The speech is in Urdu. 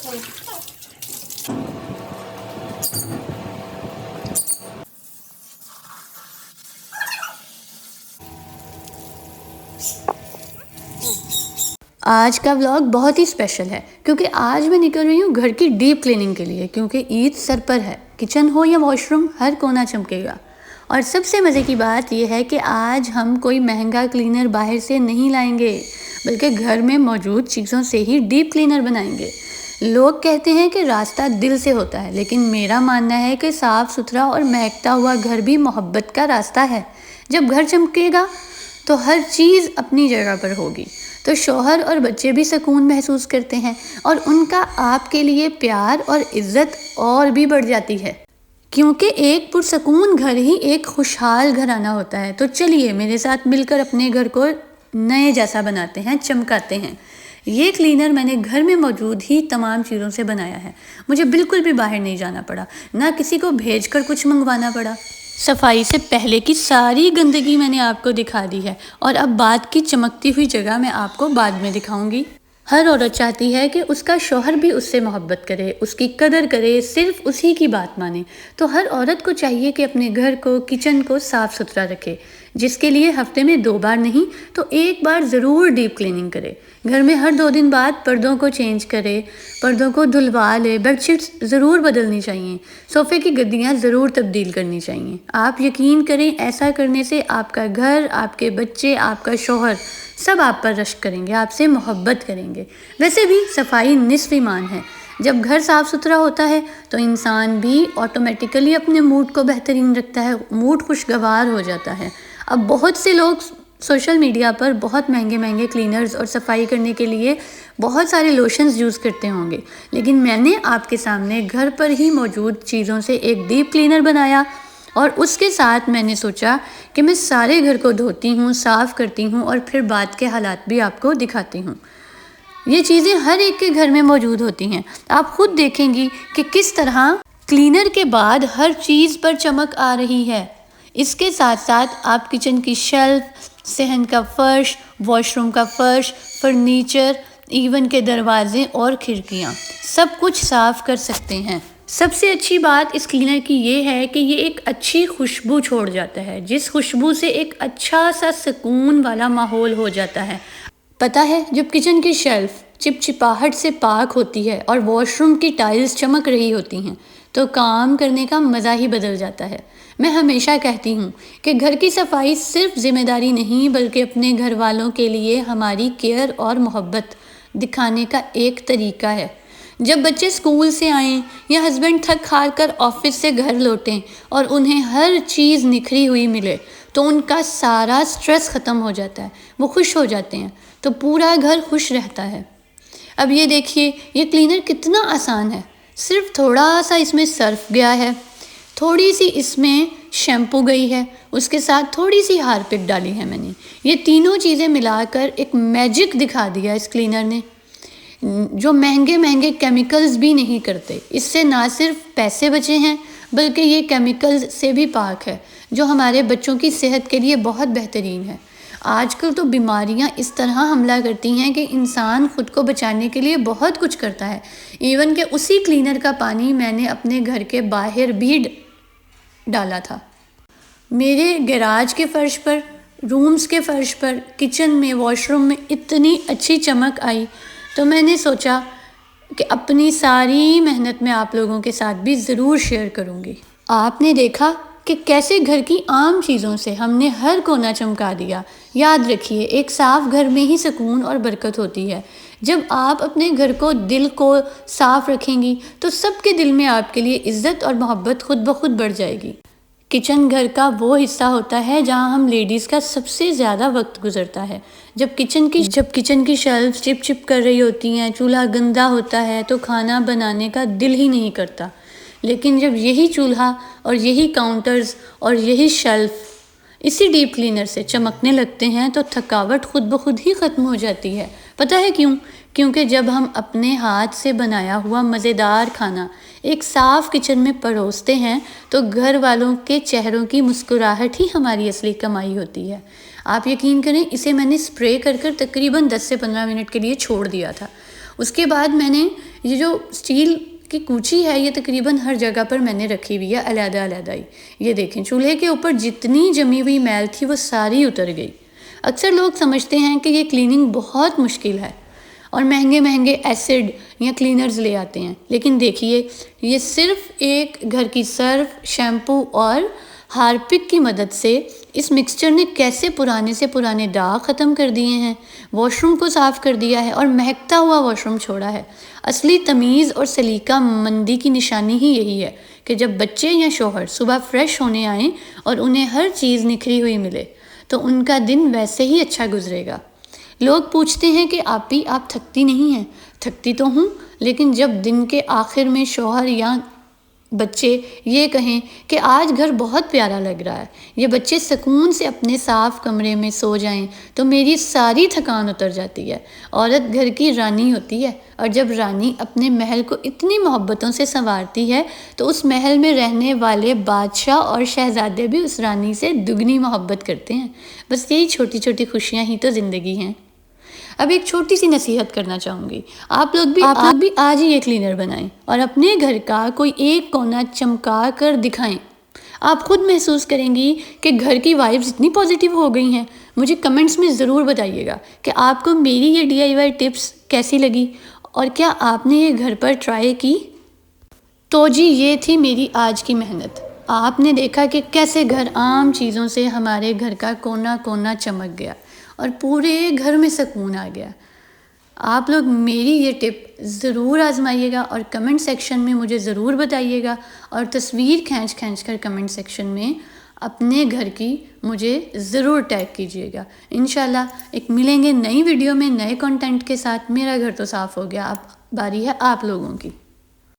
آج کا ولاگ بہت ہی اسپیشل ہے کیونکہ آج میں نکل رہی ہوں گھر کی ڈیپ کلیننگ کے لیے، کیونکہ عید سر پر ہے۔ کچن ہو یا واش روم، ہر کونا چمکے گا۔ اور سب سے مزے کی بات یہ ہے کہ آج ہم کوئی مہنگا کلینر باہر سے نہیں لائیں گے، بلکہ گھر میں موجود چیزوں سے ہی ڈیپ کلینر بنائیں گے۔ لوگ کہتے ہیں کہ راستہ دل سے ہوتا ہے، لیکن میرا ماننا ہے کہ صاف ستھرا اور مہکتا ہوا گھر بھی محبت کا راستہ ہے۔ جب گھر چمکے گا تو ہر چیز اپنی جگہ پر ہوگی، تو شوہر اور بچے بھی سکون محسوس کرتے ہیں اور ان کا آپ کے لیے پیار اور عزت اور بھی بڑھ جاتی ہے، کیونکہ ایک پرسکون گھر ہی ایک خوشحال گھرانہ ہوتا ہے۔ تو چلیے میرے ساتھ مل کر اپنے گھر کو نئے جیسا بناتے ہیں، چمکاتے ہیں۔ یہ کلینر میں نے گھر میں موجود ہی تمام چیزوں سے بنایا ہے۔ مجھے بالکل بھی باہر نہیں جانا پڑا، نہ کسی کو بھیج کر کچھ منگوانا پڑا۔ صفائی سے پہلے کی ساری گندگی میں نے آپ کو دکھا دی ہے، اور اب بعد کی چمکتی ہوئی جگہ میں آپ کو بعد میں دکھاؤں گی۔ ہر عورت چاہتی ہے کہ اس کا شوہر بھی اس سے محبت کرے، اس کی قدر کرے، صرف اسی کی بات مانے۔ تو ہر عورت کو چاہیے کہ اپنے گھر کو، کچن کو صاف ستھرا رکھے، جس کے لیے ہفتے میں 2 بار نہیں تو 1 بار ضرور ڈیپ کلیننگ کرے۔ گھر میں ہر 2 دن بعد پردوں کو چینج کرے، پردوں کو دھلوا لے، بیڈ شیٹس ضرور بدلنی چاہیے، صوفے کی گدیاں ضرور تبدیل کرنی چاہیے۔ آپ یقین کریں، ایسا کرنے سے آپ کا گھر، آپ کے بچے، آپ کا شوہر سب آپ پر رشک کریں گے، آپ سے محبت کریں گے۔ ویسے بھی صفائی نصف ایمان ہے۔ جب گھر صاف ستھرا ہوتا ہے تو انسان بھی آٹومیٹیکلی اپنے موڈ کو بہترین رکھتا ہے، موڈ خوشگوار ہو جاتا ہے۔ اب بہت سے لوگ سوشل میڈیا پر بہت مہنگے کلینرز اور صفائی کرنے کے لیے بہت سارے لوشنز یوز کرتے ہوں گے، لیکن میں نے آپ کے سامنے گھر پر ہی موجود چیزوں سے ایک ڈیپ کلینر بنایا، اور اس کے ساتھ میں نے سوچا کہ میں سارے گھر کو دھوتی ہوں، صاف کرتی ہوں، اور پھر بعد کے حالات بھی آپ کو دکھاتی ہوں۔ یہ چیزیں ہر ایک کے گھر میں موجود ہوتی ہیں۔ آپ خود دیکھیں گی کہ کس طرح کلینر کے بعد ہر چیز پر چمک آ رہی ہے۔ اس کے ساتھ ساتھ آپ کچن کی شیلف، صحن کا فرش، واش روم کا فرش، فرنیچر، ایون کے دروازے اور کھڑکیاں، سب کچھ صاف کر سکتے ہیں۔ سب سے اچھی بات اس کلینر کی یہ ہے کہ یہ ایک اچھی خوشبو چھوڑ جاتا ہے، جس خوشبو سے ایک اچھا سا سکون والا ماحول ہو جاتا ہے۔ پتہ ہے، جب کچن کی شیلف چپچپاہٹ سے پاک ہوتی ہے اور واش روم کی ٹائلز چمک رہی ہوتی ہیں تو کام کرنے کا مزہ ہی بدل جاتا ہے۔ میں ہمیشہ کہتی ہوں کہ گھر کی صفائی صرف ذمہ داری نہیں، بلکہ اپنے گھر والوں کے لیے ہماری کیئر اور محبت دکھانے کا ایک طریقہ ہے۔ جب بچے اسکول سے آئیں یا ہسبینڈ تھک ہار کر آفس سے گھر لوٹیں اور انہیں ہر چیز نکھری ہوئی ملے تو ان کا سارا سٹریس ختم ہو جاتا ہے، وہ خوش ہو جاتے ہیں، تو پورا گھر خوش رہتا ہے۔ اب یہ دیکھیے، یہ کلینر کتنا آسان ہے۔ صرف تھوڑا سا اس میں سرف گیا ہے، تھوڑی سی اس میں شیمپو گئی ہے، اس کے ساتھ تھوڑی سی ہارپک ڈالی ہے میں نے۔ یہ تینوں چیزیں ملا کر ایک میجک دکھا دیا اس کلینر نے، جو مہنگے کیمیکلز بھی نہیں کرتے۔ اس سے نہ صرف پیسے بچے ہیں، بلکہ یہ کیمیکلز سے بھی پاک ہے، جو ہمارے بچوں کی صحت کے لیے بہت بہترین ہے۔ آج کل تو بیماریاں اس طرح حملہ کرتی ہیں کہ انسان خود کو بچانے کے لیے بہت کچھ کرتا ہے۔ ایون کہ اسی کلینر کا پانی میں نے اپنے گھر کے باہر بھی ڈالا تھا۔ میرے گیراج کے فرش پر، رومز کے فرش پر، کچن میں، واش روم میں اتنی اچھی چمک آئی، تو میں نے سوچا کہ اپنی ساری محنت میں آپ لوگوں کے ساتھ بھی ضرور شیئر کروں گی۔ آپ نے دیکھا کہ کیسے گھر کی عام چیزوں سے ہم نے ہر کونا چمکا دیا۔ یاد رکھیے، ایک صاف گھر میں ہی سکون اور برکت ہوتی ہے۔ جب آپ اپنے گھر کو، دل کو صاف رکھیں گی تو سب کے دل میں آپ کے لیے عزت اور محبت خود بخود بڑھ جائے گی۔ کچن گھر کا وہ حصہ ہوتا ہے جہاں ہم لیڈیز کا سب سے زیادہ وقت گزرتا ہے۔ جب کچن کی شیلف چپ چپ کر رہی ہوتی ہیں، چولہا گندا ہوتا ہے تو کھانا بنانے کا دل ہی نہیں کرتا۔ لیکن جب یہی چولہا اور یہی کاؤنٹرز اور یہی شیلف اسی ڈیپ کلینر سے چمکنے لگتے ہیں تو تھکاوٹ خود بخود ہی ختم ہو جاتی ہے۔ پتہ ہے کیوں؟ کیونکہ جب ہم اپنے ہاتھ سے بنایا ہوا مزیدار کھانا ایک صاف کچن میں پروستے ہیں تو گھر والوں کے چہروں کی مسکراہٹ ہی ہماری اصلی کمائی ہوتی ہے۔ آپ یقین کریں اسے میں نے اسپرے کر تقریباً 10 سے 15 منٹ کے لیے چھوڑ دیا تھا۔ اس کے بعد میں نے یہ جو اسٹیل کی کوچی ہے یہ تقریباً ہر جگہ پر میں نے رکھی ہوئی ہے علیحدہ علیحدہ ہی۔ یہ دیکھیں چولہے کے اوپر جتنی جمی ہوئی میل تھی وہ ساری اتر گئی۔ اکثر لوگ سمجھتے ہیں کہ یہ کلیننگ بہت مشکل ہے اور مہنگے ایسڈ یا کلینرز لے آتے ہیں، لیکن دیکھیے یہ صرف ایک گھر کی سرف، شیمپو اور ہارپک کی مدد سے اس مکسچر نے کیسے پرانے سے پرانے داغ ختم کر دیے ہیں، واش روم کو صاف کر دیا ہے اور مہکتا ہوا واش روم چھوڑا ہے۔ اصلی تمیز اور سلیقہ مندی کی نشانی ہی یہی ہے کہ جب بچے یا شوہر صبح فریش ہونے آئیں اور انہیں ہر چیز نکھری ہوئی ملے تو ان کا دن ویسے ہی اچھا گزرے گا۔ لوگ پوچھتے ہیں کہ آپ تھکتی نہیں ہیں؟ تھکتی تو ہوں، لیکن جب دن کے آخر میں شوہر یا بچے یہ کہیں کہ آج گھر بہت پیارا لگ رہا ہے، یہ بچے سکون سے اپنے صاف کمرے میں سو جائیں تو میری ساری تھکان اتر جاتی ہے۔ عورت گھر کی رانی ہوتی ہے اور جب رانی اپنے محل کو اتنی محبتوں سے سنوارتی ہے تو اس محل میں رہنے والے بادشاہ اور شہزادے بھی اس رانی سے دگنی محبت کرتے ہیں۔ بس یہی چھوٹی چھوٹی خوشیاں ہی تو زندگی ہیں۔ اب ایک چھوٹی سی نصیحت کرنا چاہوں گی، آپ لوگ بھی آج ہی یہ کلینر بنائیں اور اپنے گھر کا کوئی ایک کونا چمکا کر دکھائیں۔ آپ خود محسوس کریں گی کہ گھر کی وائبز اتنی پازیٹیو ہو گئی ہیں۔ مجھے کمنٹس میں ضرور بتائیے گا کہ آپ کو میری یہ DIY ٹپس کیسی لگی اور کیا آپ نے یہ گھر پر ٹرائی کی؟ تو جی یہ تھی میری آج کی محنت۔ آپ نے دیکھا کہ کیسے گھر عام چیزوں سے ہمارے گھر کا کونا کونا چمک گیا اور پورے گھر میں سکون آ گیا۔ آپ لوگ میری یہ ٹپ ضرور آزمائیے گا اور کمنٹ سیکشن میں مجھے ضرور بتائیے گا، اور تصویر کھینچ کر کمنٹ سیکشن میں اپنے گھر کی مجھے ضرور ٹیگ کیجیے گا۔ انشاءاللہ ایک ملیں گے نئی ویڈیو میں نئے کنٹینٹ کے ساتھ۔ میرا گھر تو صاف ہو گیا، اب باری ہے آپ لوگوں کی۔